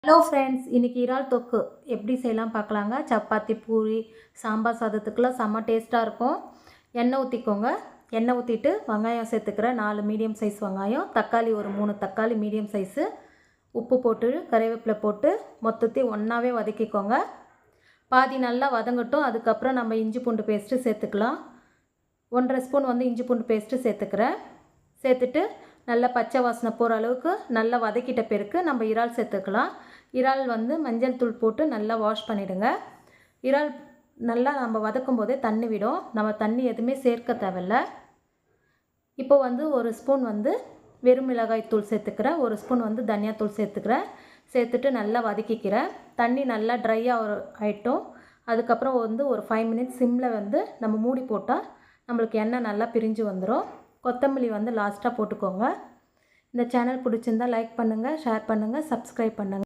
Hello friends, இன்றைக்கி இறால் தொக்கு எப்படி செய்யலாம் பார்க்கலாங்க. சப்பாத்தி, பூரி, சாம்பார் சாதத்துக்குலாம் செம்ம டேஸ்ட்டாக இருக்கும். எண்ணெய் ஊற்றிக்கோங்க. எண்ணெய் ஊற்றிட்டு வெங்காயம் சேர்த்துக்கிறேன். 4 மீடியம் சைஸ் வெங்காயம், தக்காளி ஒரு 3 தக்காளி மீடியம் சைஸு, உப்பு போட்டு கறிவேப்பிலை போட்டு மொத்தத்தையும் ஒன்றாவே வதக்கிக்கோங்க. பாதி நல்லா வதங்கட்டும். அதுக்கப்புறம் நம்ம இஞ்சி பூண்டு பேஸ்ட்டு சேர்த்துக்கலாம். 1.5 ஸ்பூன் இஞ்சி பூண்டு பேஸ்ட்டு சேர்த்துக்கிறேன். சேர்த்துட்டு நல்லா பச்சை வாசனை போகிற அளவுக்கு நல்லா வதக்கிட்ட பிறகு நம்ம இறால் சேர்த்துக்கலாம். இறால் மஞ்சள் தூள் போட்டு நல்லா வாஷ் பண்ணிவிடுங்க. இறால் நல்லா நம்ம வதக்கும் போதே தண்ணி விடும். நம்ம தண்ணி எதுவுமே சேர்க்க தேவையில்ல. இப்போ 1 ஸ்பூன் வெறும் மிளகாய் தூள் சேர்த்துக்கிறேன். 1 ஸ்பூன் தனியாத்தூள் சேர்த்துக்கிறேன். சேர்த்துட்டு நல்லா வதக்கிக்கிறேன். தண்ணி நல்லா ட்ரையாக ஆகிட்டோம். அதுக்கப்புறம் ஒரு 5 மினிட்ஸ் சிம்மில் நம்ம மூடி போட்டால் நம்மளுக்கு எண்ணெய் நல்லா பிரிஞ்சு வந்துடும். கொத்தமல்லி லாஸ்ட்டாக போட்டுக்கோங்க. இந்த சேனல் பிடிச்சிருந்தால் லைக் பண்ணுங்கள், ஷேர் பண்ணுங்கள், சப்ஸ்கிரைப் பண்ணுங்கள்.